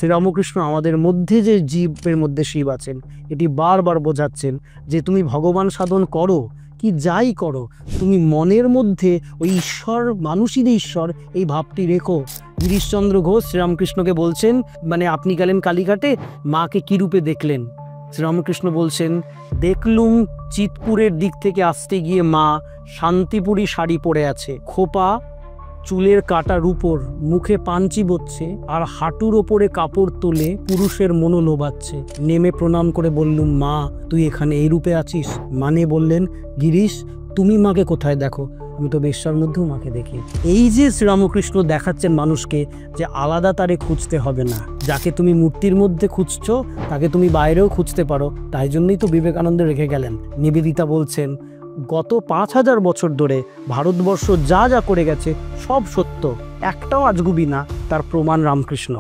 শ্রীরামকৃষ্ণ আমাদের মধ্যে যে জীবের মধ্যে শিব আছেন এটি বারবার বোঝাচ্ছেন যে তুমি ভগবান সাধন করো কি যাই করো, তুমি মনের মধ্যে ওই ঈশ্বর, মানুষই যে ঈশ্বর, এই ভাবটি রেখো। গিরিশচন্দ্র ঘোষ শ্রীরামকৃষ্ণকে বলছেন, মানে আপনি গেলেন কালীঘাটে, মাকে কী রূপে দেখলেন? শ্রীরামকৃষ্ণ বলছেন, দেখলুম চিতপুরের দিক থেকে আসতে গিয়ে মা শান্তিপুরী শাড়ি পরে আছে, খোপা চুলের কাটার উপর, মুখে পাঞ্চি বচ্ছে আর হাঁটুর ওপরে কাপড় তুলে পুরুষের মনো লোবাচ্ছে। নেমে প্রণাম করে বললুম, মা তুই এখানে এই রূপে আছিস? মানে বললেন, গিরিশ তুমি মাকে কোথায় দেখো? আমি তো বেশ্যার মধ্যেও মাকে দেখি। এই যে শ্রীরামকৃষ্ণ দেখাচ্ছেন মানুষকে যে আলাদা তারে খুঁজতে হবে না, যাকে তুমি মূর্তির মধ্যে খুঁজছো তাকে তুমি বাইরেও খুঁজতে পারো। তাই জন্যই তো বিবেকানন্দ রেখে গেলেন। নিবেদিতা বলছেন, গত 5000 বছর ধরে ভারতবর্ষ যা যা করে গেছে সব সত্য, একটাও আজগুবি না, তার প্রমাণ রামকৃষ্ণ।